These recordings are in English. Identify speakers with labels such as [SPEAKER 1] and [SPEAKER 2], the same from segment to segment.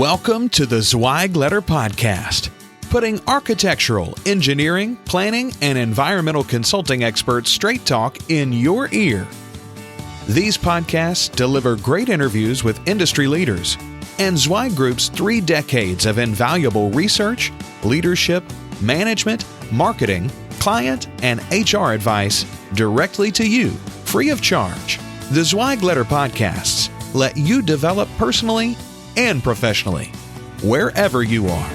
[SPEAKER 1] Welcome to the Zweig Podcast, putting architectural, engineering, planning, and environmental consulting experts straight talk in your ear. These podcasts deliver great interviews with industry leaders and Zweig Group's 3 decades of invaluable research, leadership, management, marketing, client, and HR advice directly to you, free of charge. The Zweig Podcasts let you develop personally and professionally, wherever you are.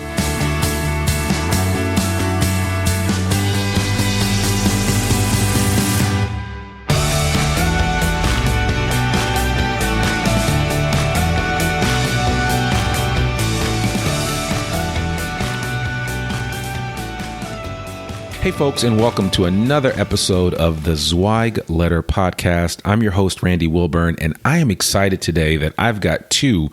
[SPEAKER 2] Hey folks, and welcome to another episode of the Zweig Podcast. I'm your host, Randy Wilburn, and I am excited today that I've got 2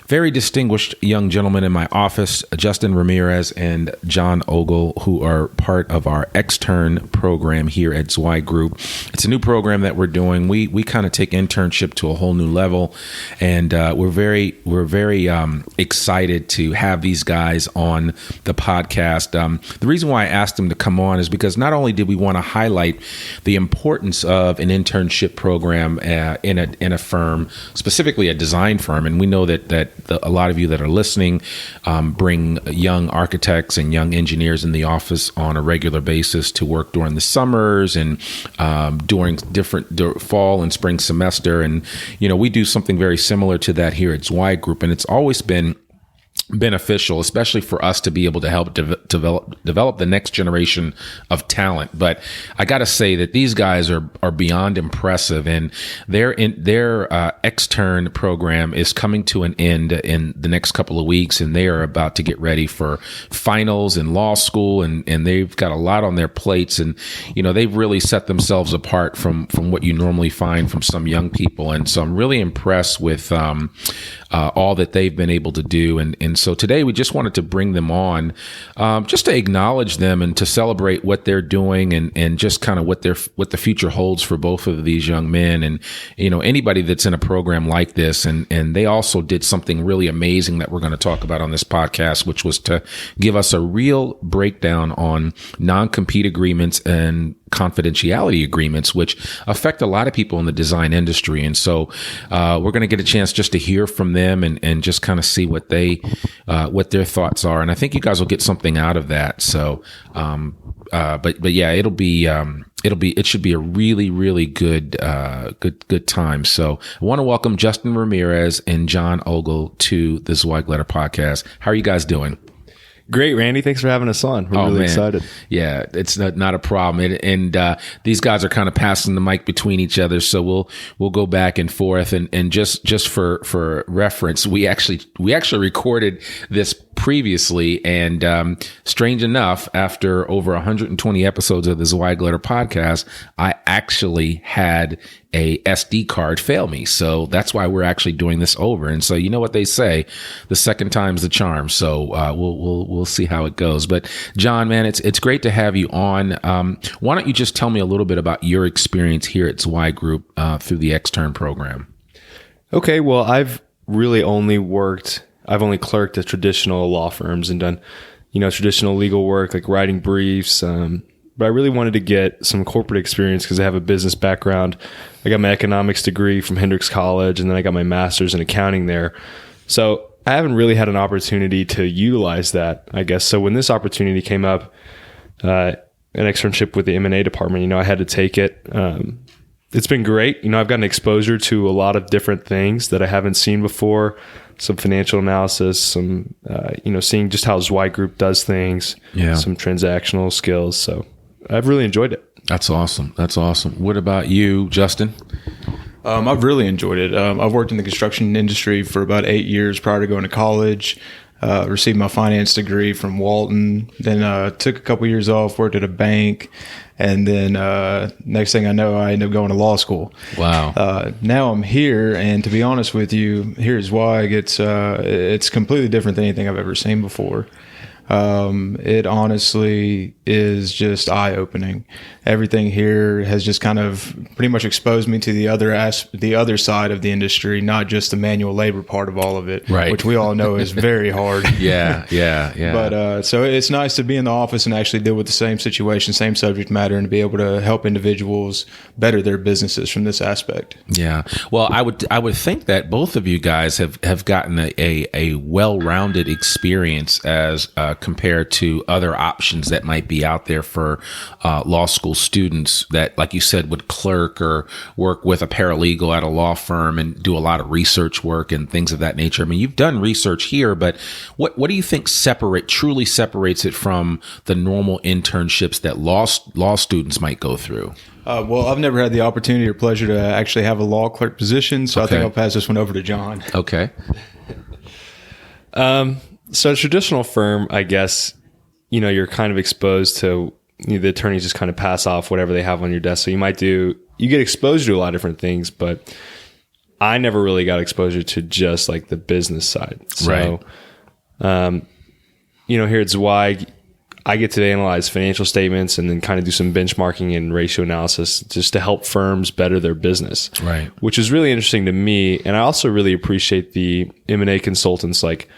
[SPEAKER 2] very distinguished young gentlemen in my office, Justin Ramirez and John Ogle, who are part of our Extern program here at Zweig Group. It's a new program that we're doing. We kind of take internship to a whole new level, and we're very excited to have these guys on the podcast. The reason why I asked them to come on is because not only did we want to highlight the importance of an internship program in a firm, specifically a design firm, and we know that a lot of you that are listening bring young architects and young engineers in the office on a regular basis to work during the summers and during fall and spring semester. And, we do something very similar to that here at Zweig Group. And it's always been beneficial, especially for us to be able to help develop the next generation of talent. But I got to say that these guys are beyond impressive, and their Extern program is coming to an end in the next couple of weeks, and they are about to get ready for finals in law school, and they've got a lot on their plates, and they've really set themselves apart from what you normally find from some young people. And so I'm really impressed with all that they've been able to do, and so today we just wanted to bring them on just to acknowledge them and to celebrate what they're doing and just kind of what the future holds for both of these young men and anybody that's in a program like this. And they also did something really amazing that we're going to talk about on this podcast, which was to give us a real breakdown on non-compete agreements and confidentiality agreements, which affect a lot of people in the design industry. And so we're going to get a chance just to hear from them and just kind of see what their thoughts are. And I think you guys will get something out of that. So, but yeah, it should be a really, really good time. So I want to welcome Justin Ramirez and John Ogle to the Zweig Podcast. How are you guys doing?
[SPEAKER 3] Great, Randy. Thanks for having us on. We're really excited.
[SPEAKER 2] Yeah, it's not a problem. And these guys are kind of passing the mic between each other, so we'll go back and forth. And just for reference, we actually recorded this previously, and strange enough, after over 120 episodes of the Zweig Podcast, I actually had a SD card fail me. So that's why we're actually doing this over. And so you know what they say, the second time's the charm. So we'll see how it goes. But John, man, it's great to have you on. Why don't you just tell me a little bit about your experience here at Zweig Group through the Extern program?
[SPEAKER 3] Okay, well, I've only clerked at traditional law firms and done, traditional legal work like writing briefs. But I really wanted to get some corporate experience because I have a business background. I got my economics degree from Hendrix College, and then I got my master's in accounting there. So I haven't really had an opportunity to utilize that, I guess. So when this opportunity came up, an externship with the M&A department, I had to take it. It's been great. I've gotten exposure to a lot of different things that I haven't seen before. Some financial analysis, some, seeing just how Zweig Group does things, some transactional skills. So I've really enjoyed it.
[SPEAKER 2] That's awesome. What about you, Justin?
[SPEAKER 4] I've really enjoyed it. I've worked in the construction industry for about 8 years prior to going to college. Received my finance degree from Walton. Then took a couple years off, worked at a bank. And then next thing I know, I ended up going to law school.
[SPEAKER 2] Wow.
[SPEAKER 4] Now I'm here, and to be honest with you, here at Zweig, it's completely different than anything I've ever seen before. It honestly is just eye-opening. Everything here has just kind of pretty much exposed me to the other side of the industry, not just the manual labor part of all of it,
[SPEAKER 2] right,
[SPEAKER 4] which we all know is very hard.
[SPEAKER 2] Yeah.
[SPEAKER 4] But so it's nice to be in the office and actually deal with the same situation, same subject matter, and to be able to help individuals better their businesses from this aspect.
[SPEAKER 2] Yeah. Well, I would think that both of you guys have gotten a well-rounded experience as compared to other options that might be out there for law school students that, like you said, would clerk or work with a paralegal at a law firm and do a lot of research work and things of that nature. I mean, you've done research here, but what do you think truly separates it from the normal internships that law students might go through?
[SPEAKER 4] Well, I've never had the opportunity or pleasure to actually have a law clerk position, so
[SPEAKER 2] Okay.
[SPEAKER 4] I think I'll pass this one over to John.
[SPEAKER 2] Okay.
[SPEAKER 3] So a traditional firm, I guess, you're kind of exposed to, the attorneys just kind of pass off whatever they have on your desk. So you get exposure to a lot of different things, but I never really got exposure to just like the business side. So,
[SPEAKER 2] Right.
[SPEAKER 3] Here at Zweig, I get to analyze financial statements and then kind of do some benchmarking and ratio analysis just to help firms better their business.
[SPEAKER 2] Right.
[SPEAKER 3] Which is really interesting to me. And I also really appreciate the M&A consultants, like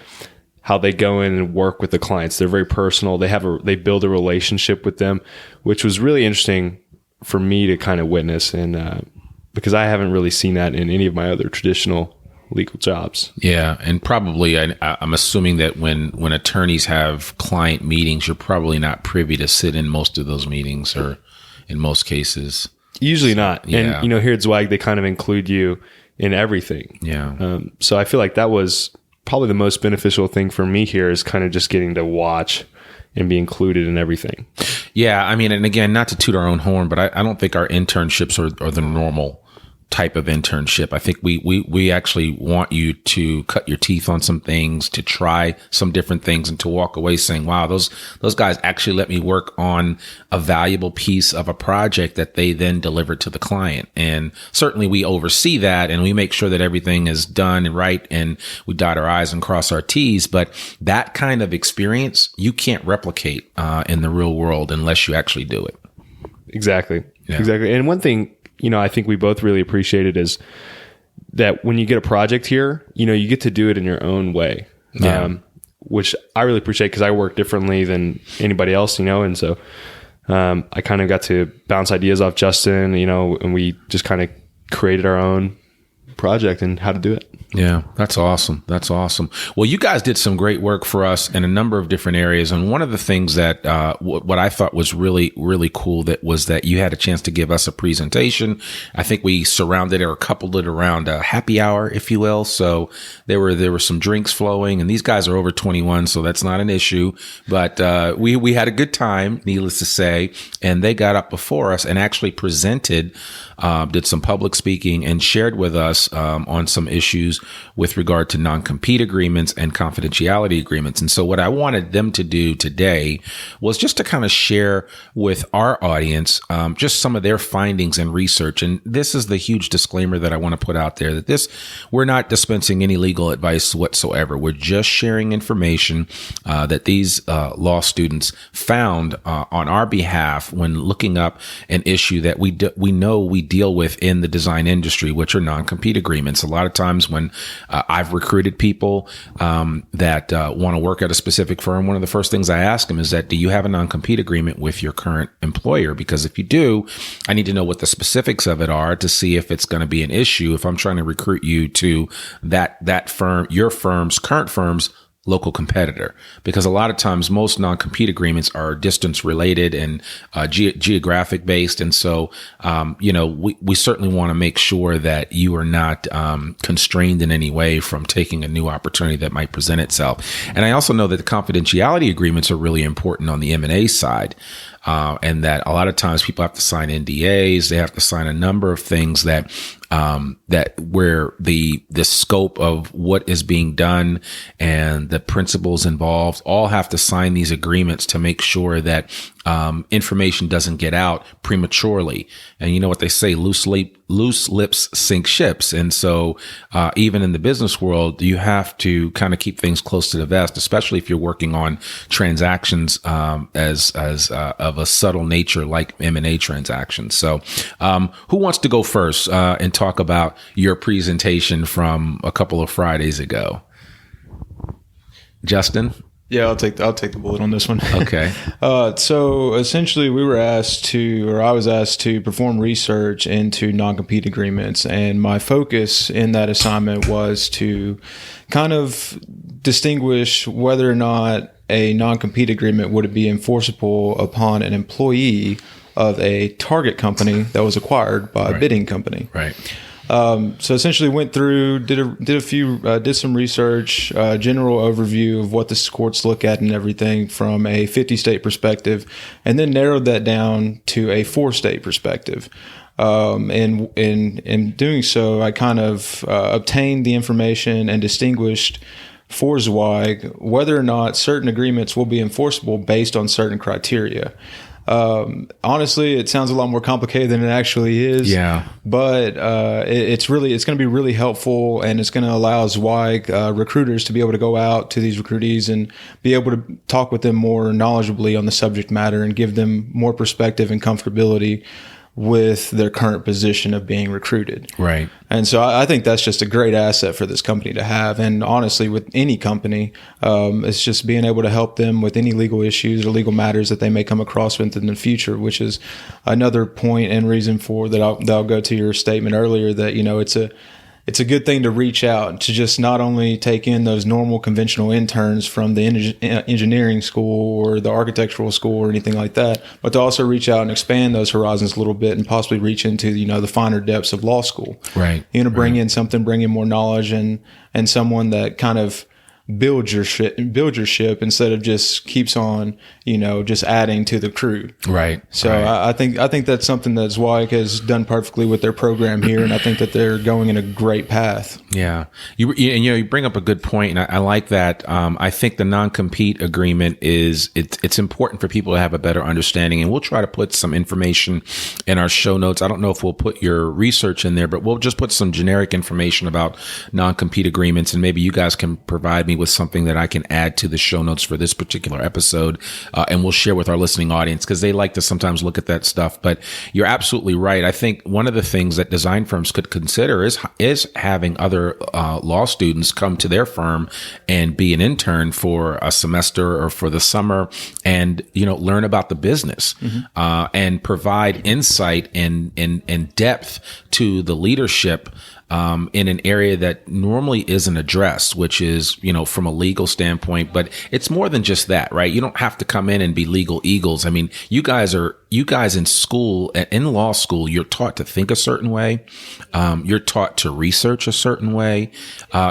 [SPEAKER 3] how they go in and work with the clients. They're very personal. They build a relationship with them, which was really interesting for me to kind of witness. And because I haven't really seen that in any of my other traditional legal jobs.
[SPEAKER 2] Yeah, and probably I'm assuming that when attorneys have client meetings, you're probably not privy to sit in most of those meetings, or in most cases.
[SPEAKER 3] Usually not.
[SPEAKER 2] Yeah.
[SPEAKER 3] And here at Zweig, they kind of include you in everything.
[SPEAKER 2] Yeah.
[SPEAKER 3] So I feel like that was probably the most beneficial thing for me here, is kind of just getting to watch and be included in everything.
[SPEAKER 2] Yeah, I mean, and again, not to toot our own horn, but I don't think our internships are the normal type of internship. I think we actually want you to cut your teeth on some things, to try some different things, and to walk away saying, wow, those guys actually let me work on a valuable piece of a project that they then delivered to the client. And certainly we oversee that, and we make sure that everything is done and right, and we dot our I's and cross our T's. But that kind of experience you can't replicate in the real world unless you actually do it.
[SPEAKER 3] Exactly.
[SPEAKER 2] Yeah.
[SPEAKER 3] Exactly. And one thing, I think we both really appreciated is that when you get a project here, you get to do it in your own way, which I really appreciate, because I work differently than anybody else, and so I kind of got to bounce ideas off Justin, and we just kind of created our own project and how to do it.
[SPEAKER 2] Yeah, that's awesome. That's awesome. Well, you guys did some great work for us in a number of different areas. And one of the things that what I thought was really, really cool was that you had a chance to give us a presentation. I think we surrounded it or coupled it around a happy hour, if you will. So there were some drinks flowing, and these guys are over 21, so that's not an issue. But we had a good time, needless to say. And they got up before us and actually presented, did some public speaking, and shared with us on some issues with regard to non-compete agreements and confidentiality agreements. And so what I wanted them to do today was just to kind of share with our audience just some of their findings and research. And this is the huge disclaimer that I want to put out there, that we're not dispensing any legal advice whatsoever. We're just sharing information that these law students found on our behalf when looking up an issue that we know we deal with in the design industry, which are non-compete agreements. A lot of times when I've recruited people that want to work at a specific firm, one of the first things I ask them is that, do you have a non-compete agreement with your current employer? Because if you do, I need to know what the specifics of it are to see if it's going to be an issue if I'm trying to recruit you to that firm, your current firm's local competitor, because a lot of times most non-compete agreements are distance related and geographic based. And so, we certainly want to make sure that you are not constrained in any way from taking a new opportunity that might present itself. And I also know that the confidentiality agreements are really important on the M&A side. And that a lot of times people have to sign NDAs. They have to sign a number of things that where the scope of what is being done and the principles involved all have to sign these agreements to make sure that information doesn't get out prematurely. And you know what they say, loose loose lips sink ships. And so even in the business world, you have to kind of keep things close to the vest, especially if you're working on transactions as of a subtle nature like M&A transactions. So who wants to go first and talk about your presentation from a couple of Fridays ago? Justin?
[SPEAKER 4] Yeah, I'll take the bullet on this one.
[SPEAKER 2] Okay.
[SPEAKER 4] So essentially, I was asked to perform research into non-compete agreements, and my focus in that assignment was to kind of distinguish whether or not a non-compete agreement would be enforceable upon an employee of a target company that was acquired by a bidding company.
[SPEAKER 2] Right.
[SPEAKER 4] So essentially went through, did some research, general overview of what the courts look at and everything from a 50-state perspective, and then narrowed that down to a 4-state perspective. And in doing so, I kind of obtained the information and distinguished for Zweig whether or not certain agreements will be enforceable based on certain criteria. Honestly, it sounds a lot more complicated than it actually is.
[SPEAKER 2] Yeah.
[SPEAKER 4] But it's going to be really helpful, and it's going to allow Zweig recruiters to be able to go out to these recruitees and be able to talk with them more knowledgeably on the subject matter and give them more perspective and comfortability with their current position of being recruited.
[SPEAKER 2] Right.
[SPEAKER 4] And so I think that's just a great asset for this company to have. And honestly, with any company, it's just being able to help them with any legal issues or legal matters that they may come across with in the future, which is another point and reason for that I'll go to your statement earlier that, it's a good thing to reach out to just not only take in those normal conventional interns from the engineering school or the architectural school or anything like that, but to also reach out and expand those horizons a little bit and possibly reach into, the finer depths of law school.
[SPEAKER 2] Right.
[SPEAKER 4] Bring in more knowledge and someone that kind of build your ship instead of just keeps on, just adding to the crew.
[SPEAKER 2] Right.
[SPEAKER 4] So
[SPEAKER 2] right.
[SPEAKER 4] I think that's something that Zweig has done perfectly with their program here, and I think that they're going in a great path.
[SPEAKER 2] Yeah. You bring up a good point, and I like that. I think the non-compete agreement it's important for people to have a better understanding, and we'll try to put some information in our show notes. I don't know if we'll put your research in there, but we'll just put some generic information about non-compete agreements, and maybe you guys can provide me with something that I can add to the show notes for this particular episode, and we'll share with our listening audience because they like to sometimes look at that stuff. But you're absolutely right. I think one of the things that design firms could consider is having other law students come to their firm and be an intern for a semester or for the summer, and learn about the business, and provide insight and depth to the leadership in an area that normally isn't addressed, which is, from a legal standpoint, but it's more than just that, right? You don't have to come in and be legal eagles. I mean, you guys in school, in law school, you're taught to think a certain way. You're taught to research a certain way.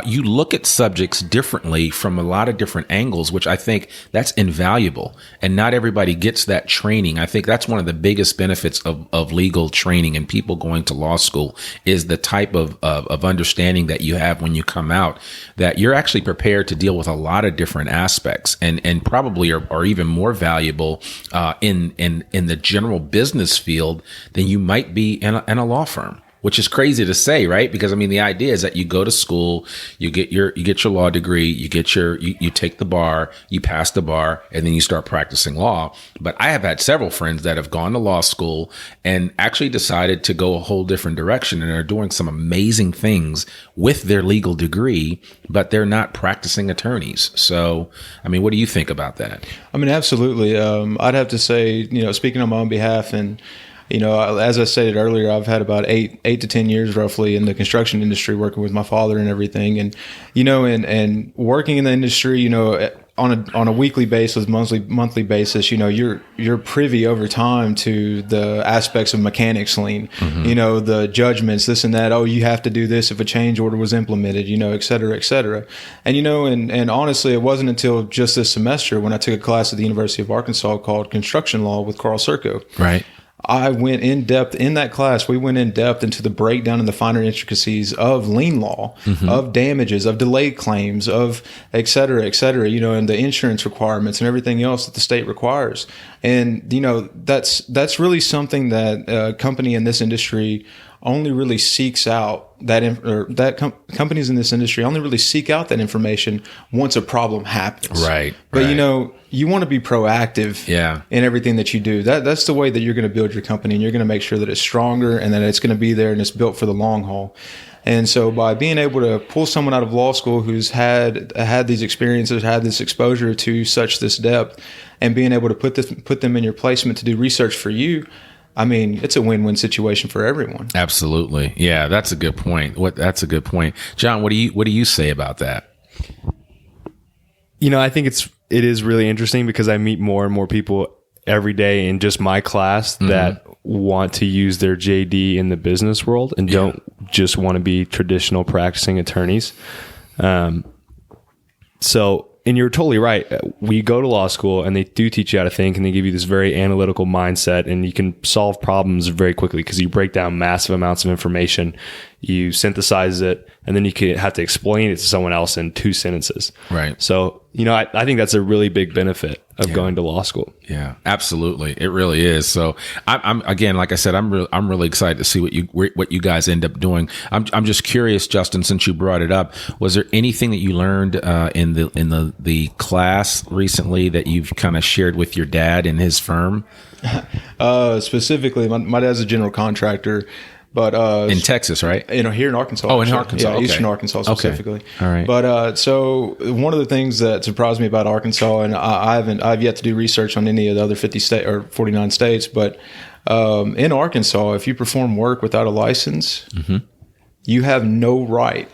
[SPEAKER 2] You look at subjects differently from a lot of different angles, which I think that's invaluable. And not everybody gets that training. I think that's one of the biggest benefits of legal training and people going to law school is the type of understanding that you have when you come out, that you're actually prepared to deal with a lot of different aspects and probably are even more valuable in the general business field than you might be in a law firm. Which is crazy to say, right? Because the idea is that you go to school, you get your law degree, you take the bar, you pass the bar, and then you start practicing law. But I have had several friends that have gone to law school and actually decided to go a whole different direction and are doing some amazing things with their legal degree, but they're not practicing attorneys. So, what do you think about that?
[SPEAKER 4] Absolutely. I'd have to say, speaking on my own behalf, and as I stated earlier, I've had about 8 to 10 years roughly in the construction industry, working with my father and everything. And, and working in the industry, on a weekly basis, monthly basis, you're privy over time to the aspects of mechanics lien, the judgments, this and that. Oh, you have to do this if a change order was implemented, et cetera, et cetera. And, and honestly, it wasn't until just this semester when I took a class at the University of Arkansas called Construction Law with Carl Serco.
[SPEAKER 2] Right.
[SPEAKER 4] I went in depth in that class. We went in depth into the breakdown and the finer intricacies of lien law, of damages, of delayed claims, of et cetera, and the insurance requirements and everything else that the state requires. And, that's really something that a company in this industry only really seeks out companies in this industry only really seek out that information once a problem happens.
[SPEAKER 2] Right.
[SPEAKER 4] But
[SPEAKER 2] right.
[SPEAKER 4] you want to be proactive in everything that you do. That's the way that you're going to build your company, and you're going to make sure that it's stronger and that it's going to be there and it's built for the long haul. And so by being able to pull someone out of law school who's had these experiences, had this exposure to this depth, and being able to put them in your placement to do research for you, I mean, it's a win-win situation for everyone.
[SPEAKER 2] Absolutely. Yeah, that's a good point. That's a good point. John, what do you say about that?
[SPEAKER 3] I think it is really interesting because I meet more and more people every day in just my class that want to use their JD in the business world and don't just want to be traditional practicing attorneys. And you're totally right. We go to law school and they do teach you how to think, and they give you this very analytical mindset, and you can solve problems very quickly because you break down massive amounts of information, you synthesize it, and then you can have to explain it to someone else in 2 sentences.
[SPEAKER 2] Right.
[SPEAKER 3] So, I think that's a really big benefit of going to law school.
[SPEAKER 2] Yeah, absolutely. It really is. So I'm again, like I said, I'm really excited to see what you guys end up doing. I'm just curious, Justin, since you brought it up, was there anything that you learned in the class recently that you've kind of shared with your dad and his firm?
[SPEAKER 4] Specifically, my dad's a general contractor. But
[SPEAKER 2] in Texas, right?
[SPEAKER 4] Here in Arkansas.
[SPEAKER 2] Oh, in Arkansas.
[SPEAKER 4] Yeah,
[SPEAKER 2] okay.
[SPEAKER 4] Eastern Arkansas specifically.
[SPEAKER 2] Okay. All right.
[SPEAKER 4] But so one of the things that surprised me about Arkansas, and I've yet to do research on any of the other 50 state or 49 states, but in Arkansas, if you perform work without a license, you have no right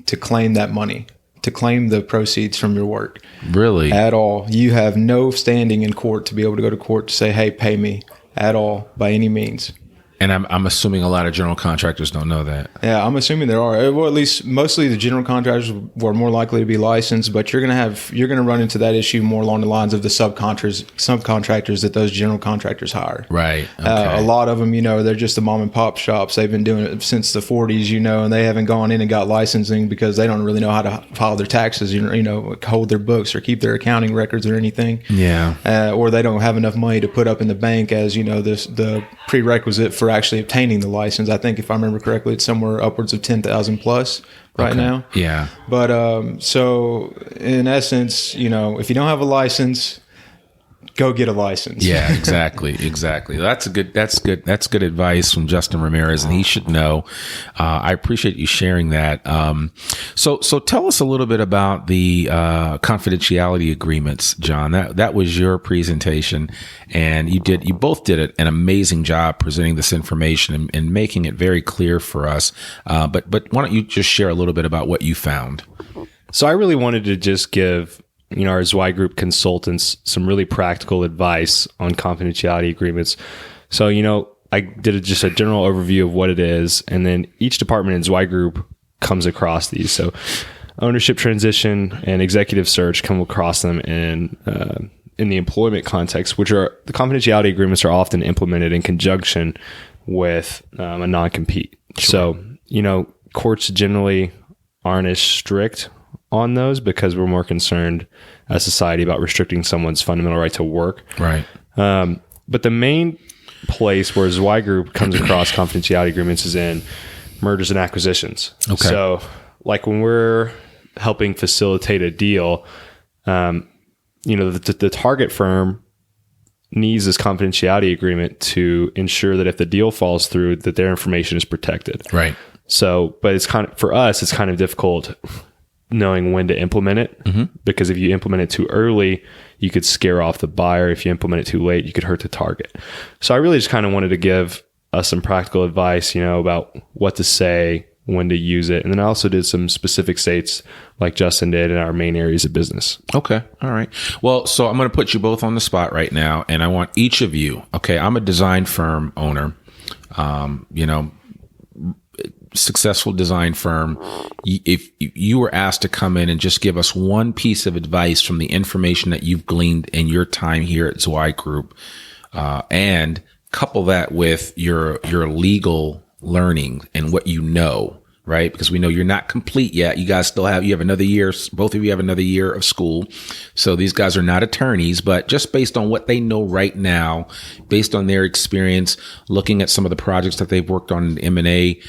[SPEAKER 4] to claim that money, to claim the proceeds from your work.
[SPEAKER 2] Really?
[SPEAKER 4] At all. You have no standing in court to be able to go to court to say, hey, pay me at all by any means.
[SPEAKER 2] And I'm assuming a lot of general contractors don't know that.
[SPEAKER 4] Yeah, I'm assuming there are. Well, at least mostly the general contractors were more likely to be licensed, but you're going to run into that issue more along the lines of the subcontractors that those general contractors hire.
[SPEAKER 2] Right. Okay.
[SPEAKER 4] A lot of them, they're just the mom and pop shops. They've been doing it since the 40s, and they haven't gone in and got licensing because they don't really know how to file their taxes, hold their books or keep their accounting records or anything.
[SPEAKER 2] Yeah.
[SPEAKER 4] Or they don't have enough money to put up in the bank as, the prerequisite for actually obtaining the license. I think if I remember correctly, it's somewhere upwards of 10,000 plus right now.
[SPEAKER 2] Yeah.
[SPEAKER 4] But so in essence, if you don't have a license, go get a license.
[SPEAKER 2] Yeah, exactly. That's good advice from Justin Ramirez, and he should know. I appreciate you sharing that. So tell us a little bit about the confidentiality agreements, John. That was your presentation, and you both did an amazing job presenting this information and making it very clear for us. But why don't you just share a little bit about what you found?
[SPEAKER 3] So I really wanted to just give our Zweig Group consultants some really practical advice on confidentiality agreements. So, I did just a general overview of what it is, and then each department in Zweig Group comes across these. So ownership transition and executive search come across them in the employment context, which are the confidentiality agreements are often implemented in conjunction with a non-compete. Sure. So, courts generally aren't as strict on those because we're more concerned as society about restricting someone's fundamental right to work.
[SPEAKER 2] Right.
[SPEAKER 3] But the main place where Zweig Group comes across confidentiality agreements is in mergers and acquisitions.
[SPEAKER 2] Okay.
[SPEAKER 3] So like when we're helping facilitate a deal, the target firm needs this confidentiality agreement to ensure that if the deal falls through, that their information is protected.
[SPEAKER 2] Right.
[SPEAKER 3] So, but for us, it's kind of difficult knowing when to implement it, because if you implement it too early, you could scare off the buyer. If you implement it too late, you could hurt the target. So I really just kind of wanted to give us some practical advice, about what to say, when to use it. And then I also did some specific states like Justin did in our main areas of business.
[SPEAKER 2] Okay. All right. Well, so I'm going to put you both on the spot right now, and I want each of you, okay, I'm a design firm owner, successful design firm. If you were asked to come in and just give us one piece of advice from the information that you've gleaned in your time here at Zweig Group, and couple that with your legal learning and what right? Because we know you're not complete yet. You guys you have another year. Both of you have another year of school. So these guys are not attorneys, but just based on what they know right now, based on their experience, looking at some of the projects that they've worked on in the M&A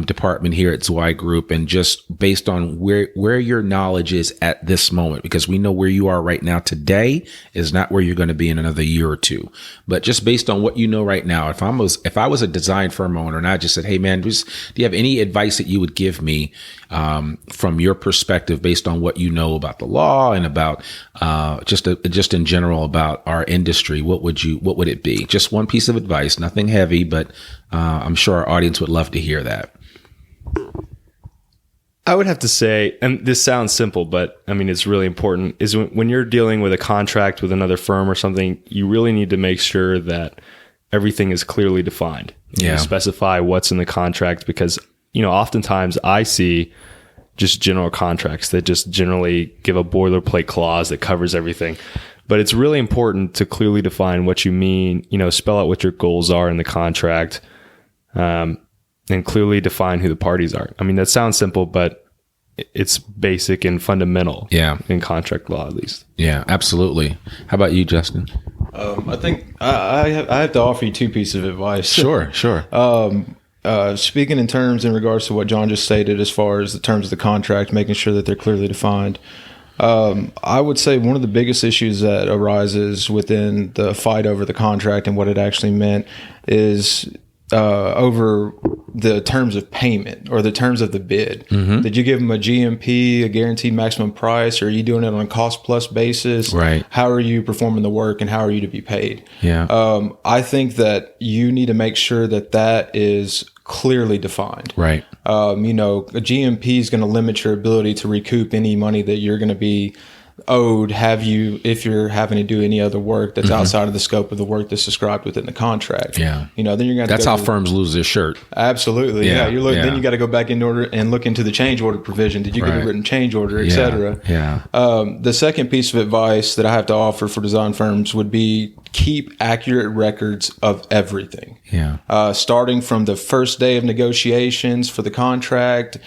[SPEAKER 2] department here at Zweig Group, and just based on where your knowledge is at this moment, because we know where you are right now today is not where you're going to be in another year or two. But just based on what you know right now, if I was a design firm owner and I just said, hey man, do you have any advice that you would give me from your perspective based on what you know about the law and about just in general about our industry, what would it be? Just one piece of advice, nothing heavy, but I'm sure our audience would love to hear that.
[SPEAKER 3] I would have to say, and this sounds simple, but I mean, it's really important, is when you're dealing with a contract with another firm or something, you really need to make sure that everything is clearly defined. You specify what's in the contract, because, oftentimes I see just general contracts that just generally give a boilerplate clause that covers everything. But it's really important to clearly define what you mean, spell out what your goals are in the contract, and clearly define who the parties are. I mean, that sounds simple, but it's basic and fundamental in contract law, at least. Yeah,
[SPEAKER 2] absolutely. How about you, Justin?
[SPEAKER 4] I think I have to offer you two pieces of advice.
[SPEAKER 2] Sure.
[SPEAKER 4] Speaking in terms in regards to what John just stated, as far as the terms of the contract, making sure that they're clearly defined. I would say one of the biggest issues that arises within the fight over the contract and what it actually meant is over the terms of payment or the terms of the bid. Mm-hmm. Did you give them a GMP, a guaranteed maximum price, or are you doing it on a cost plus basis?
[SPEAKER 2] Right.
[SPEAKER 4] How are you performing the work and how are you to be paid?
[SPEAKER 2] Yeah.
[SPEAKER 4] I think that you need to make sure that is clearly defined.
[SPEAKER 2] Right.
[SPEAKER 4] A GMP is going to limit your ability to recoup any money that you're going to be owed if you're having to do any other work that's outside of the scope of the work that's described within the contract.
[SPEAKER 2] Yeah.
[SPEAKER 4] Then you're going to
[SPEAKER 2] That's how firms lose their shirt.
[SPEAKER 4] Absolutely. Yeah. Then you got to go back in order and look into the change order provision. Did you get a written change order, et cetera?
[SPEAKER 2] Yeah.
[SPEAKER 4] The second piece of advice that I have to offer for design firms would be keep accurate records of everything.
[SPEAKER 2] Yeah.
[SPEAKER 4] Starting from the first day of negotiations for the contract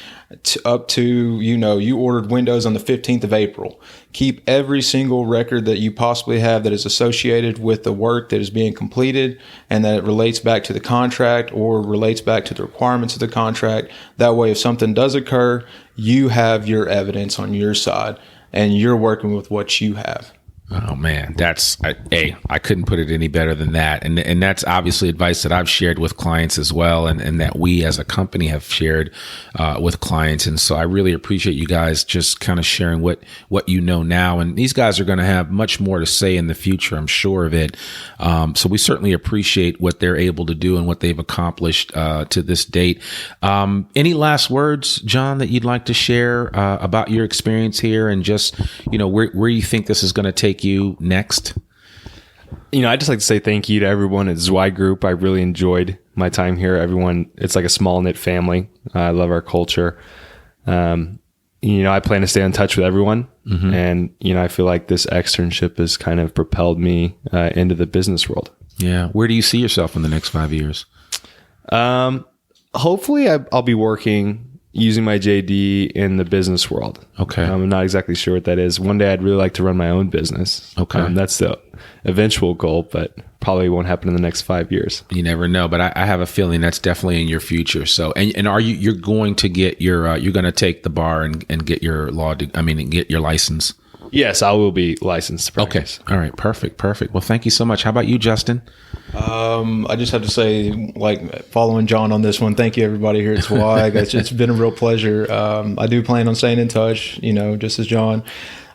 [SPEAKER 4] up to, you ordered windows on the 15th of April. Keep every single record that you possibly have that is associated with the work that is being completed and that it relates back to the contract or relates back to the requirements of the contract. That way, if something does occur, you have your evidence on your side and you're working with what you have.
[SPEAKER 2] Oh man, I couldn't put it any better than that. And that's obviously advice that I've shared with clients as well. And that we as a company have shared, with clients. And so I really appreciate you guys just kind of sharing what you know now. And these guys are going to have much more to say in the future. I'm sure of it. So we certainly appreciate what they're able to do and what they've accomplished, to this date. Any last words, John, that you'd like to share, about your experience here and just, where you think this is going to take you next?
[SPEAKER 3] I'd just like to say thank you to everyone at Zweig Group. I really enjoyed my time here. Everyone, it's like a small knit family. I love our culture. I plan to stay in touch with everyone. Mm-hmm. And, I feel like this externship has kind of propelled me into the business world.
[SPEAKER 2] Yeah. Where do you see yourself in the next 5 years?
[SPEAKER 3] Hopefully I'll be working using my JD in the business world.
[SPEAKER 2] Okay.
[SPEAKER 3] I'm not exactly sure what that is. One day I'd really like to run my own business.
[SPEAKER 2] Okay.
[SPEAKER 3] That's the eventual goal, but probably won't happen in the next 5 years.
[SPEAKER 2] You never know, but I have a feeling that's definitely in your future. So, and are you're going to get your, you're going to take the bar and get your and get your license?
[SPEAKER 3] Yes, I will be licensed to practice.
[SPEAKER 2] Okay. All right. Perfect. Well, thank you so much. How about you, Justin?
[SPEAKER 4] I just have to say, following John on this one, thank you everybody here at Zweig. It's been a real pleasure. I do plan on staying in touch, just as John.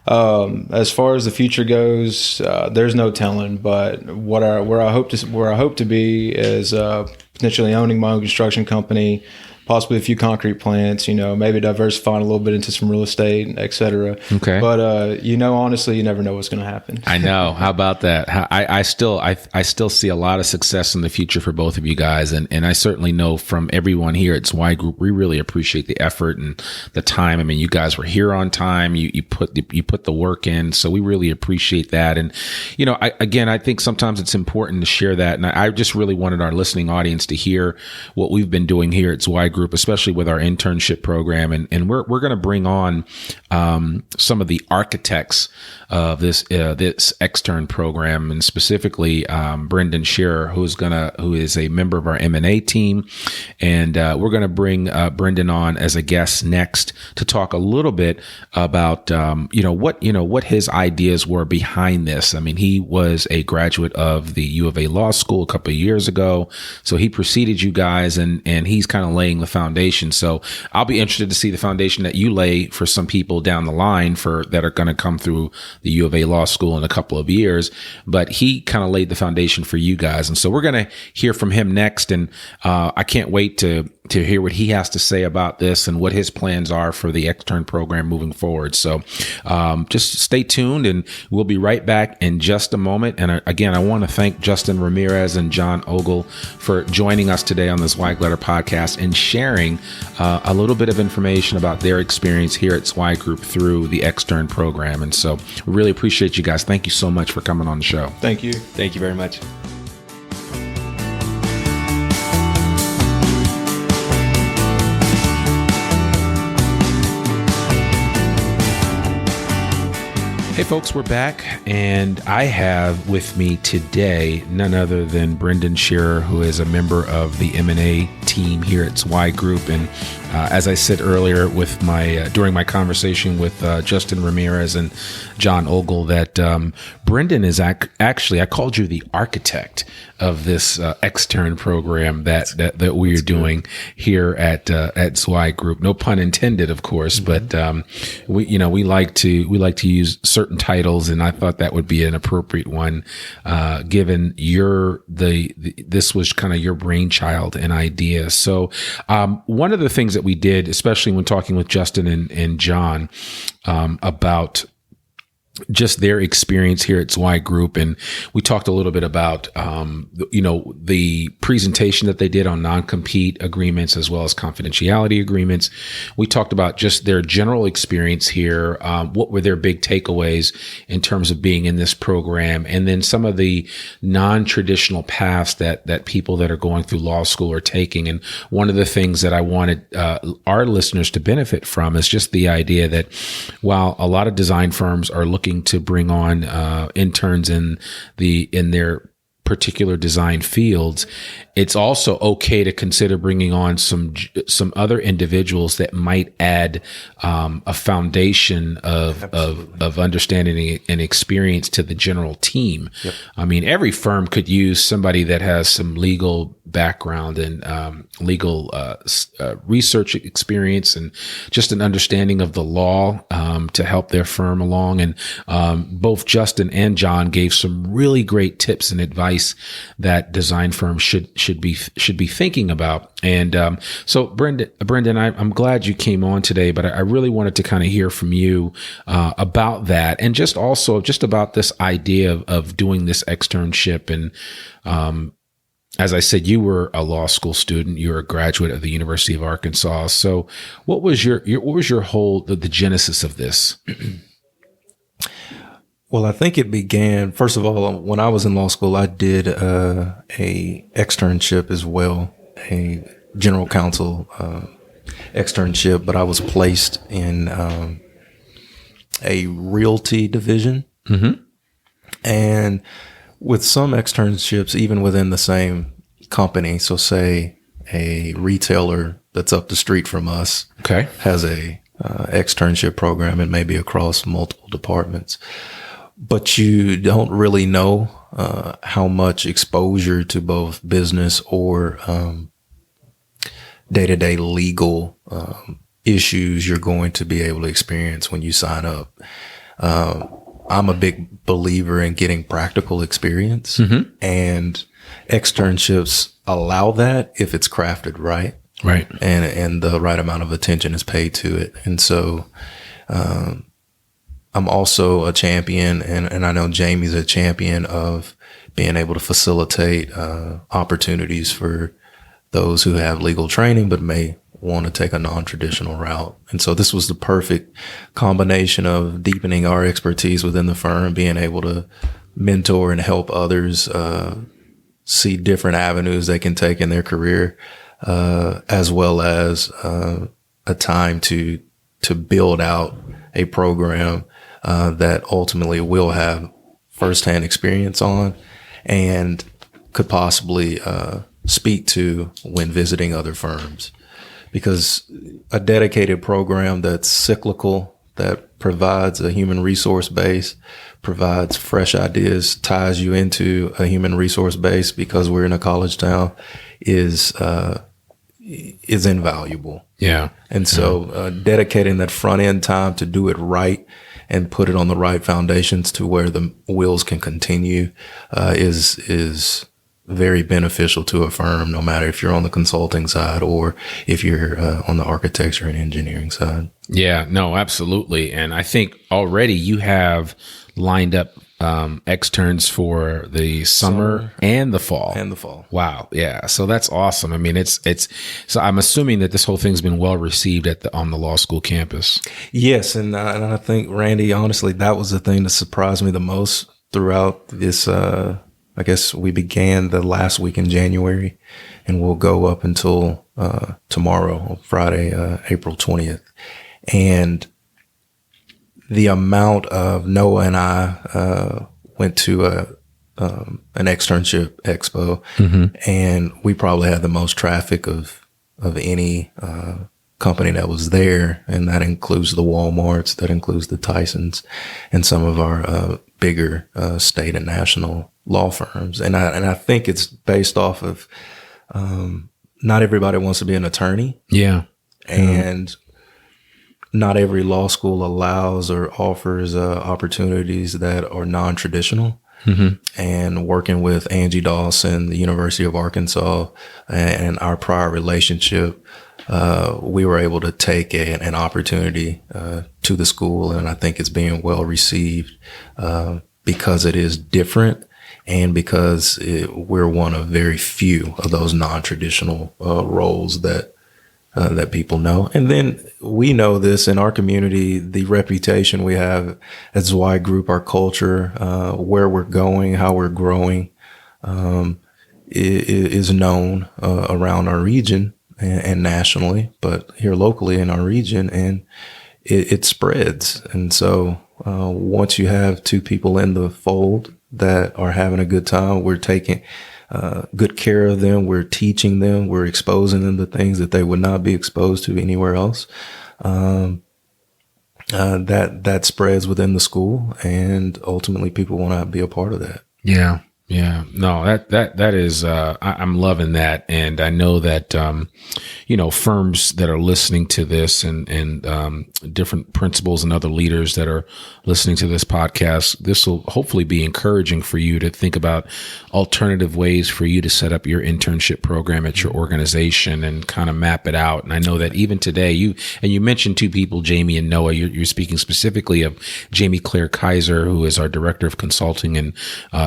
[SPEAKER 4] As far as the future goes, there's no telling, but where I hope to be is potentially owning my own construction company, possibly a few concrete plants, maybe diversifying a little bit into some real estate, et cetera.
[SPEAKER 2] Okay.
[SPEAKER 4] But, honestly, you never know what's going to happen.
[SPEAKER 2] I know. How about that? I still see a lot of success in the future for both of you guys. And I certainly know from everyone here at Zweig Group, we really appreciate the effort and the time. I mean, you guys were here on time. You put the work in. So we really appreciate that. And, I think sometimes it's important to share that. And I just really wanted our listening audience to hear what we've been doing here at Zweig Group Group, especially with our internship program. And we're going to bring on some of the architects of this Extern program, and specifically Brenden Sherrer, who is a member of our M&A team. And we're going to bring Brenden on as a guest next to talk a little bit about what his ideas were behind this. I mean, he was a graduate of the U of A Law School a couple of years ago, so he preceded you guys, and he's kind of laying the foundation. So I'll be interested to see the foundation that you lay for some people down the line that are going to come through the U of A Law School in a couple of years. But he kind of laid the foundation for you guys, and so we're going to hear from him next. And I can't wait to hear what he has to say about this and what his plans are for the Extern program moving forward. So just stay tuned, and we'll be right back in just a moment. And again, I want to thank Justin Ramirez and John Ogle for joining us today on the Zweig Letter podcast and sharing a little bit of information about their experience here at Zweig Group through the Extern program. And so we really appreciate you guys. Thank you so much for coming on the show.
[SPEAKER 4] Thank you.
[SPEAKER 3] Thank you very much.
[SPEAKER 2] Hey folks, we're back, and I have with me today none other than Brenden Sherrer, who is a member of the M&A team here at Zweig Group. And as I said earlier with during my conversation with Justin Ramirez and John Ogle, that Brenden is actually, I called you the architect of this Extern program that we are doing here at Zweig Group. No pun intended, of course, but we like to use certain titles, and I thought that would be an appropriate one, given this was kind of your brainchild and idea. So one of the things that we did, especially when talking with Justin and John about just their experience here at Zweig Group. And we talked a little bit about, the presentation that they did on non-compete agreements as well as confidentiality agreements. We talked about just their general experience here. What were their big takeaways in terms of being in this program? And then some of the non-traditional paths that people that are going through law school are taking. And one of the things that I wanted our listeners to benefit from is just the idea that while a lot of design firms are looking to bring on interns in their particular design fields, it's also okay to consider bringing on some other individuals that might add a foundation of understanding and experience to the general team. Yep. I mean, every firm could use somebody that has some legal background and legal research experience and just an understanding of the law to help their firm along. And both Justin and John gave some really great tips and advice that design firms should be thinking about. And so Brenden, I'm glad you came on today, but I really wanted to kind of hear from you about that, and just also just about this idea of doing this externship. And as I said, you were a law school student. You were a graduate of the University of Arkansas. So what was your the genesis of this?
[SPEAKER 5] Well, I think it began, first of all, when I was in law school, I did a externship as well, a general counsel externship, but I was placed in a realty division. Mm-hmm. And with some externships, even within the same company, so say a retailer that's up the street from us has a externship program, and maybe across multiple departments. But you don't really know how much exposure to both business or day-to-day legal issues you're going to be able to experience when you sign up. I'm a big believer in getting practical experience, mm-hmm. and externships allow that if it's crafted right.
[SPEAKER 2] Right.
[SPEAKER 5] And the right amount of attention is paid to it. And so, I'm also a champion, and I know Jamie's a champion of being able to facilitate opportunities for those who have legal training but may want to take a non-traditional route. And so this was the perfect combination of deepening our expertise within the firm, being able to mentor and help others see different avenues they can take in their career, as well as a time to build out a program that ultimately will have firsthand experience on and could possibly speak to when visiting other firms. Because a dedicated program that's cyclical, that provides a human resource base, provides fresh ideas, ties you into a human resource base because we're in a college town, is invaluable.
[SPEAKER 2] Yeah.
[SPEAKER 5] And so dedicating that front end time to do it right and put it on the right foundations to where the wheels can continue is very beneficial to a firm, no matter if you're on the consulting side or if you're on the architecture and engineering side.
[SPEAKER 2] Yeah, no, absolutely. And I think already you have lined up externs for the summer and the fall.
[SPEAKER 5] And the fall.
[SPEAKER 2] Wow. Yeah. So that's awesome. I mean, it's so I'm assuming that this whole thing's been well received on the law school campus.
[SPEAKER 5] Yes. And I think, Randy, honestly, that was the thing that surprised me the most throughout this, I guess we began the last week in January and we'll go up until tomorrow, Friday, April 20th. And the amount of Noah and I went to an externship expo, and we probably had the most traffic of any company that was there, and that includes the Walmarts, that includes the Tysons, and some of our bigger state and national law firms. And I think it's based off of not everybody wants to be an attorney.
[SPEAKER 2] Yeah.
[SPEAKER 5] And not every law school allows or offers opportunities that are non-traditional. And working with Angie Dawson, the University of Arkansas, and our prior relationship, we were able to take an opportunity to the school, and I think it's being well received because it is different and because we're one of very few of those non-traditional roles that people know. And then we know this in our community, the reputation we have at Zweig Group, our culture, where we're going, how we're growing, is known around our region and nationally, but here locally in our region, and it spreads. And so once you have two people in the fold that are having a good time, we're taking good care of them. We're teaching them. We're exposing them to things that they would not be exposed to anywhere else. That spreads within the school, and ultimately people want to be a part of that.
[SPEAKER 2] Yeah. Yeah, no, that is, I'm loving that. And I know that, firms that are listening to this and different principals and other leaders that are listening to this podcast, this will hopefully be encouraging for you to think about alternative ways for you to set up your internship program at your organization and kind of map it out. And I know that even today you mentioned two people, Jamie and Noah. You're speaking specifically of Jamie Claire Kaiser, who is our director of consulting, and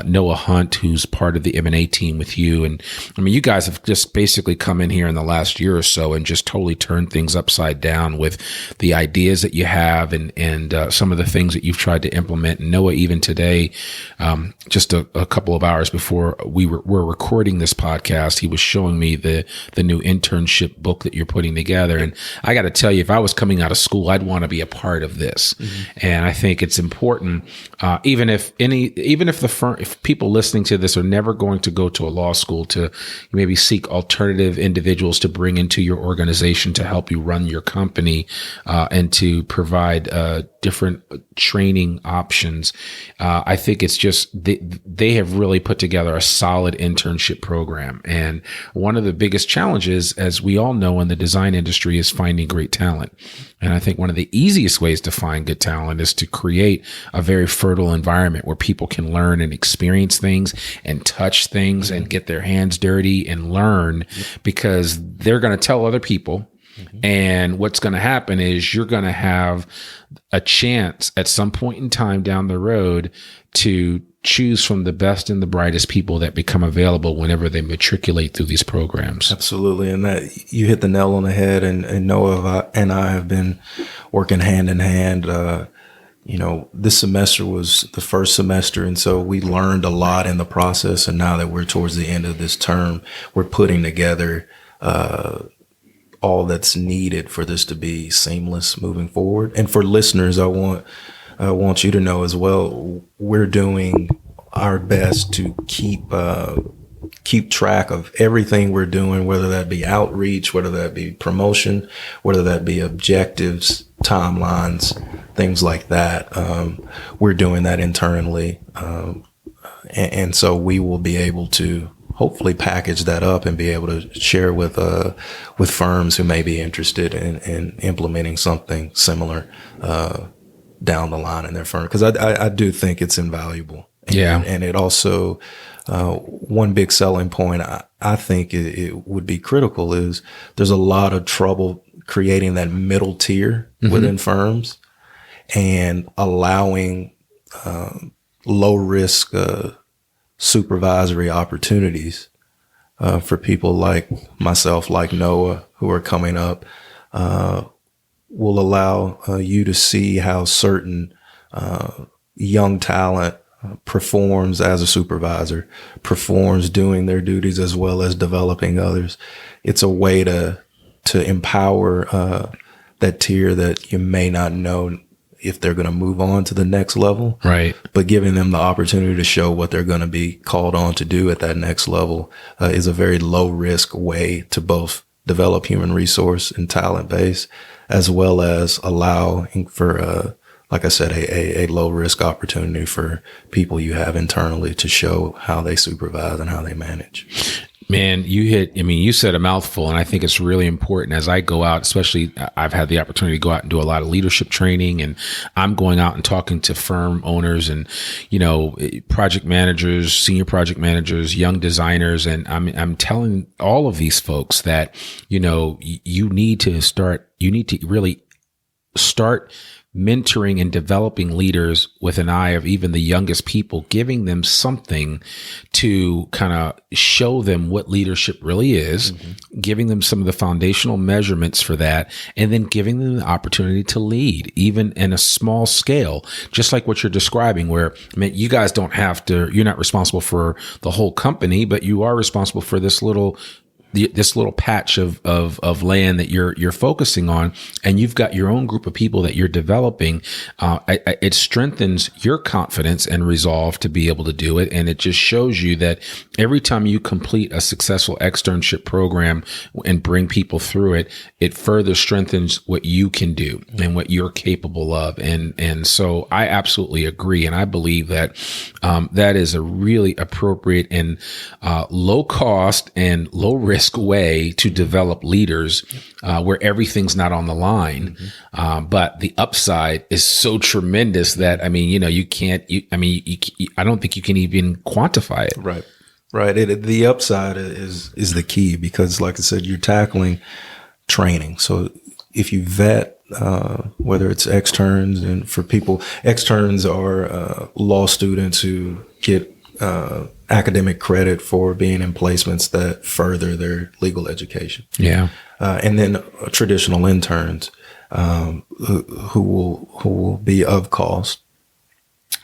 [SPEAKER 2] Noah Hunt, who's part of the M&A team with you. And I mean, you guys have just basically come in here in the last year or so and just totally turned things upside down with the ideas that you have and some of the things that you've tried to implement. And Noah, even today, just a couple of hours before we're recording this podcast, he was showing me the new internship book that you're putting together. And I got to tell you, if I was coming out of school, I'd want to be a part of this. And I think it's important, even if people listening to this are never going to go to a law school, to maybe seek alternative individuals to bring into your organization to help you run your company, and to provide different training options. I think it's just they have really put together a solid internship program. And one of the biggest challenges, as we all know in the design industry, is finding great talent. And I think one of the easiest ways to find good talent is to create a very fertile environment where people can learn and experience things and touch things and get their hands dirty and learn, because they're going to tell other people. And what's going to happen is you're going to have a chance at some point in time down the road to choose from the best and the brightest people that become available whenever they matriculate through these programs.
[SPEAKER 5] Absolutely. And that you hit the nail on the head, and Noah and I have been working hand in hand. This semester was the first semester, and so we learned a lot in the process. And now that we're towards the end of this term, we're putting together all that's needed for this to be seamless moving forward. And for listeners, I want you to know as well, we're doing our best to keep track of everything we're doing, whether that be outreach, whether that be promotion, whether that be objectives, timelines, things like that. We're doing that internally. And so we will be able to hopefully package that up and be able to share with firms who may be interested in implementing something similar down the line in their firm. Because I do think it's invaluable. And it also, one big selling point I think it would be critical is there's a lot of trouble creating that middle tier within firms and allowing low risk supervisory opportunities for people like myself, like Noah, who are coming up, will allow you to see how certain young talent performs as a supervisor, performs doing their duties as well as developing others. It's a way to empower that tier that you may not know if they're going to move on to the next level.
[SPEAKER 2] Right.
[SPEAKER 5] But giving them the opportunity to show what they're going to be called on to do at that next level is a very low risk way to both develop human resource and talent base, as well as allowing for, like I said, a low risk opportunity for people you have internally to show how they supervise and how they manage.
[SPEAKER 2] Man, you said a mouthful, and I think it's really important as I go out, especially I've had the opportunity to go out and do a lot of leadership training, and I'm going out and talking to firm owners and, project managers, senior project managers, young designers. And I'm telling all of these folks that, you need to really start mentoring and developing leaders with an eye of even the youngest people, giving them something to kind of show them what leadership really is, giving them some of the foundational measurements for that, and then giving them the opportunity to lead, even in a small scale, just like what you're describing, where, you guys don't have to, you're not responsible for the whole company, but you are responsible for this little patch of land that you're focusing on, and you've got your own group of people that you're developing. It strengthens your confidence and resolve to be able to do it. And it just shows you that every time you complete a successful externship program and bring people through it, it further strengthens what you can do and what you're capable of. And so I absolutely agree. And I believe that, that is a really appropriate and, low cost and low risk way to develop leaders, where everything's not on the line. But the upside is so tremendous that, you can't, I don't think you can even quantify it.
[SPEAKER 5] Right. The upside is the key, because like I said, you're tackling training. So if you vet, whether it's externs, and for people, externs are law students who get academic credit for being in placements that further their legal education. Yeah. And then traditional interns, who will be of cost.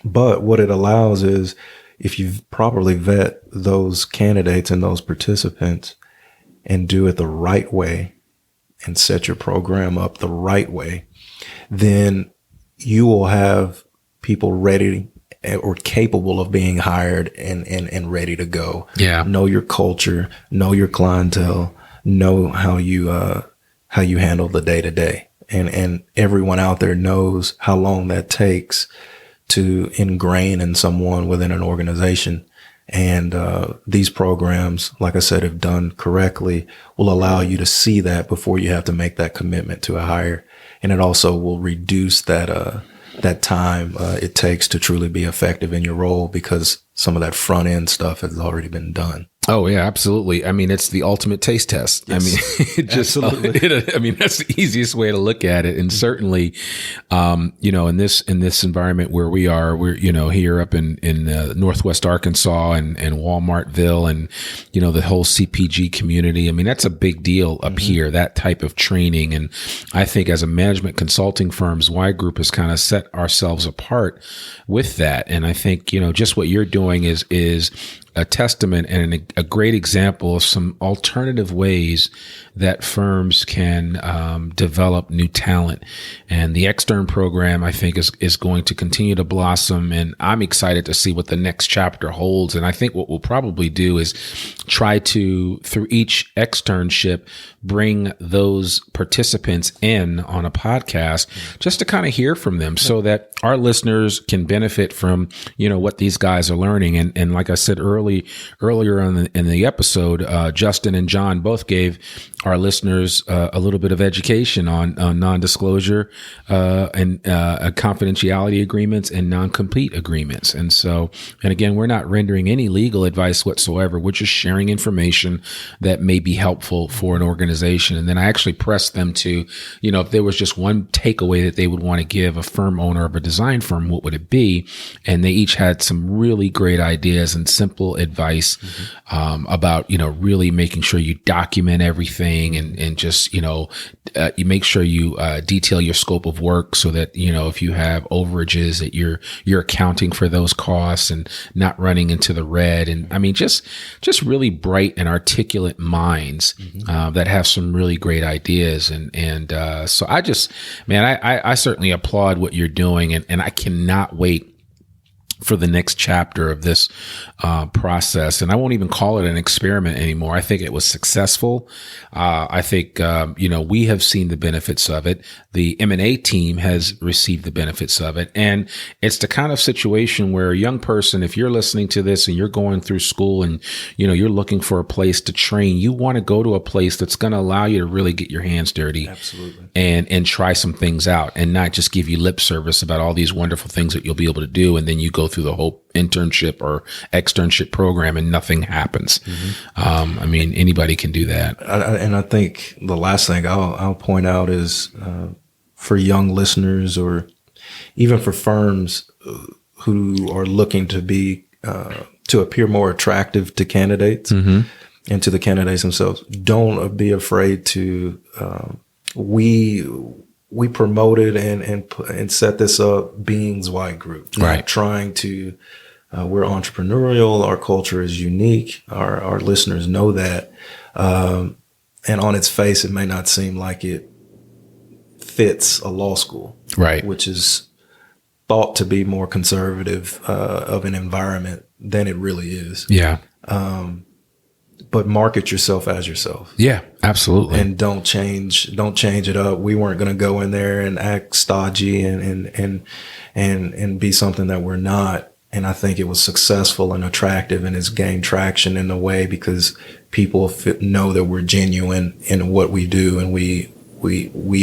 [SPEAKER 5] But what it allows is, if you properly vet those candidates and those participants and do it the right way and set your program up the right way, then you will have people ready or capable of being hired and ready to go. Yeah. Know your culture, know your clientele, know how you handle the day to day. And everyone out there knows how long that takes to ingrain in someone within an organization. And these programs, like I said, if done correctly, will allow you to see that before you have to make that commitment to a hire. And it also will reduce that time it takes to truly be effective in your role, because some of that front end stuff has already been done.
[SPEAKER 2] Oh yeah, absolutely. It's the ultimate taste test. Yes. It just, that's the easiest way to look at it. And certainly, in this environment where we're, here up in Northwest Arkansas and Walmartville and, the whole CPG community. That's a big deal up here, that type of training. And I think as a management consulting firm, Zweig Group has kind of set ourselves apart with that. And I think, just what you're doing is a testament and a great example of some alternative ways that firms can develop new talent. And the Extern program, I think, is going to continue to blossom. And I'm excited to see what the next chapter holds. And I think what we'll probably do is try to, through each externship, bring those participants in on a podcast just to kind of hear from them so that our listeners can benefit from, what these guys are learning. And like I said earlier in the episode, Justin and John both gave our listeners a little bit of education on non-disclosure and confidentiality agreements and non-compete agreements. And again, we're not rendering any legal advice whatsoever. We're just sharing information that may be helpful for an organization. And then I actually pressed them to, if there was just one takeaway that they would want to give a firm owner of a design firm, what would it be? And they each had some really great ideas and simple advice about, really making sure you document everything and just, you make sure you detail your scope of work so that, if you have overages that you're accounting for those costs and not running into the red. And I mean, just really bright and articulate minds that have some really great ideas. And so I certainly applaud what you're doing, and I cannot wait for the next chapter of this process. And I won't even call it an experiment anymore. I think it was successful. I think, we have seen the benefits of it. The M&A team has received the benefits of it. And it's the kind of situation where a young person, if you're listening to this and you're going through school and, you're looking for a place to train, you want to go to a place that's going to allow you to really get your hands dirty.
[SPEAKER 5] Absolutely.
[SPEAKER 2] And try some things out and not just give you lip service about all these wonderful things that you'll be able to do. And then you go through the whole internship or externship program and nothing happens. Anybody can do that.
[SPEAKER 5] And I think the last thing I'll point out is for young listeners or even for firms who are looking to be to appear more attractive to candidates and to the candidates themselves, don't be afraid to we promoted and set this up being Zweig Group,
[SPEAKER 2] right?
[SPEAKER 5] Trying to, we're entrepreneurial. Our culture is unique. Our listeners know that. And on its face, it may not seem like it fits a law school,
[SPEAKER 2] right?
[SPEAKER 5] Which is thought to be more conservative, of an environment than it really is.
[SPEAKER 2] Yeah.
[SPEAKER 5] But market yourself as yourself.
[SPEAKER 2] Yeah, absolutely.
[SPEAKER 5] And don't change it up. We weren't going to go in there and act stodgy and be something that we're not. And I think it was successful and attractive, and it's gained traction in a way because people know that we're genuine in what we do, and we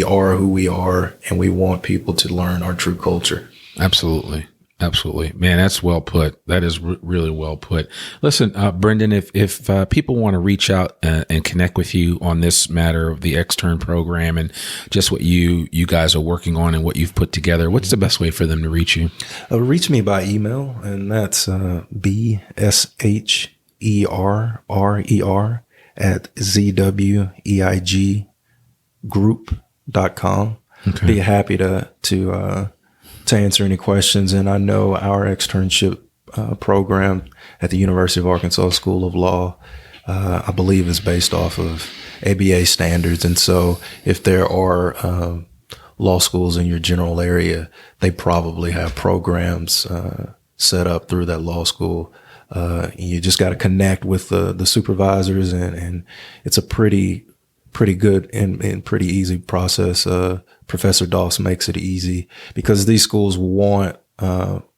[SPEAKER 5] are who we are, and we want people to learn our true culture.
[SPEAKER 2] Absolutely. Absolutely. Man, that's well put. That is really well put. Listen, Brenden, if people want to reach out and connect with you on this matter of the Extern program and just what you guys are working on and what you've put together, what's the best way for them to reach you?
[SPEAKER 5] Reach me by email, and that's bsherrer at zweiggroup.com. Okay. Be happy to answer any questions. And I know our externship program at the University of Arkansas School of Law, I believe, is based off of ABA standards. And so if there are law schools in your general area, they probably have programs set up through that law school. You just got to connect with the supervisors, and it's a pretty good and pretty easy process. Professor Doss makes it easy because these schools want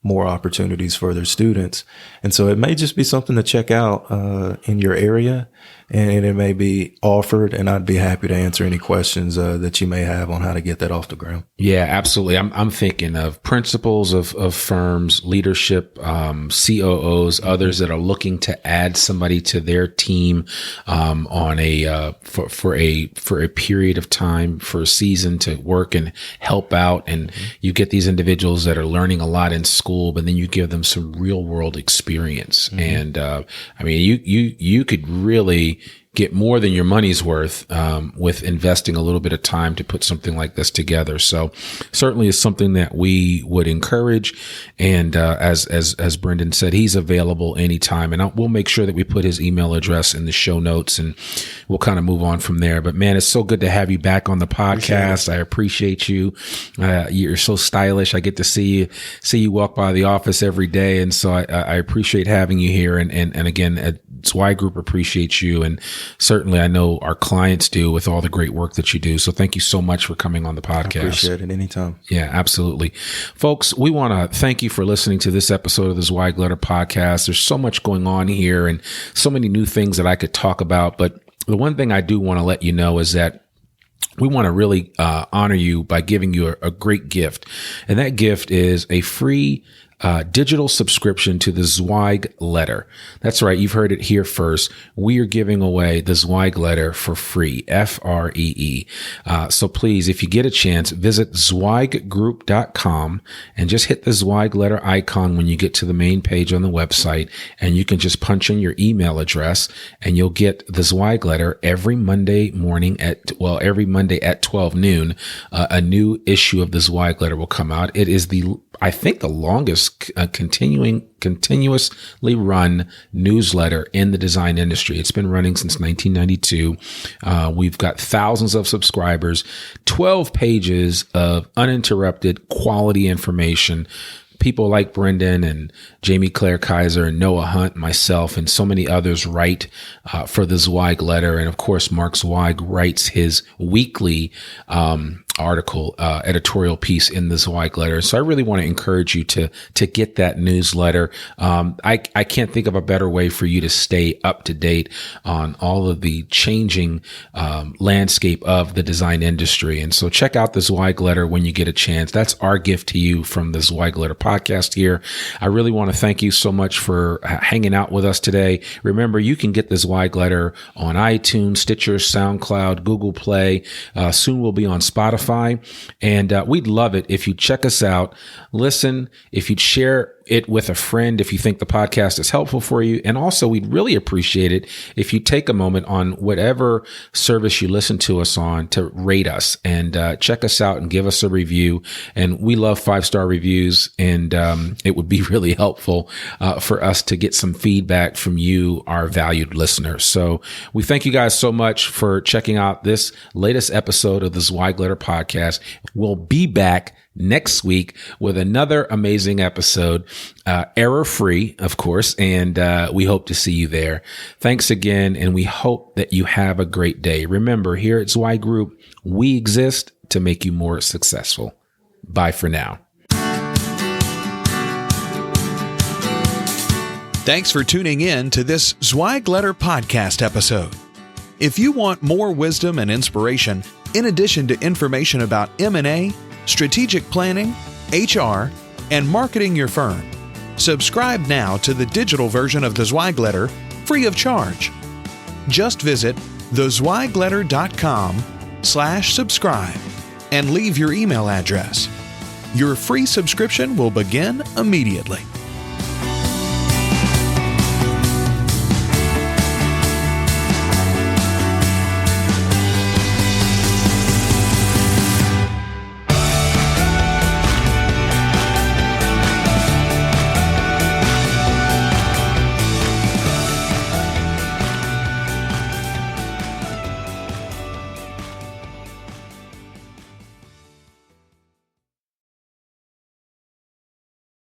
[SPEAKER 5] more opportunities for their students. And so it may just be something to check out in your area, and it may be offered, and I'd be happy to answer any questions that you may have on how to get that off the ground.
[SPEAKER 2] Yeah, absolutely. I'm thinking of principals of firms, leadership, COOs, others that are looking to add somebody to their team on a for a period of time, for a season, to work and help out. And you get these individuals that are learning a lot in school, but then you give them some real world experience. And you could really get more than your money's worth with investing a little bit of time to put something like this together. So certainly is something that we would encourage. And as Brenden said, he's available anytime. And we'll make sure that we put his email address in the show notes, and we'll kind of move on from there. But man, it's so good to have you back on the podcast. I appreciate you. You're so stylish. I get to see you walk by the office every day. And so I appreciate having you here. And again, Zweig Group appreciates you. And certainly I know our clients do with all the great work that you do. So thank you so much for coming on the podcast.
[SPEAKER 5] I appreciate it anytime.
[SPEAKER 2] Yeah, absolutely. Folks, we want to thank you for listening to this episode of the Zweig Letter Podcast. There's so much going on here and so many new things that I could talk about. But the one thing I do want to let you know is that we want to really honor you by giving you a great gift. And that gift is a free digital subscription to the Zweig Letter. That's right. You've heard it here first. We are giving away the Zweig Letter for free, FREE. So please, if you get a chance, visit zweiggroup.com and just hit the Zweig Letter icon when you get to the main page on the website. And you can just punch in your email address and you'll get the Zweig Letter every Monday morning every Monday at 12 noon. A new issue of the Zweig Letter will come out. It is I think the longest continuously run newsletter in the design industry. It's been running since 1992. We've got thousands of subscribers, 12 pages of uninterrupted quality information. People like Brenden and Jamie Claire Kaiser and Noah Hunt, myself, and so many others write for the Zweig Letter. And of course, Mark Zweig writes his weekly editorial piece in the Zweig Letter. So I really want to encourage you to get that newsletter. I can't think of a better way for you to stay up to date on all of the changing landscape of the design industry. And so check out the Zweig Letter when you get a chance. That's our gift to you from the Zweig Letter podcast here. I really want to thank you so much for hanging out with us today. Remember, you can get the Zweig Letter on iTunes, Stitcher, SoundCloud, Google Play. Soon we'll be on Spotify. And we'd love it if you check us out, listen, if you'd share it with a friend if you think the podcast is helpful for you. And also, we'd really appreciate it if you take a moment on whatever service you listen to us on to rate us and check us out and give us a review. And we love 5-star reviews, and it would be really helpful for us to get some feedback from you, our valued listeners. So we thank you guys so much for checking out this latest episode of the Zweig Letter podcast. We'll be back next week with another amazing episode, error-free, of course, and we hope to see you there. Thanks again, and we hope that you have a great day. Remember, here at Zweig Group, we exist to make you more successful. Bye for now.
[SPEAKER 1] Thanks for tuning in to this Zweig Letter podcast episode. If you want more wisdom and inspiration, in addition to information about M&A, strategic planning, HR, and marketing your firm, subscribe now to the digital version of the Zweig Letter free of charge. Just visit thezweigletter.com/subscribe and leave your email address. Your free subscription will begin immediately.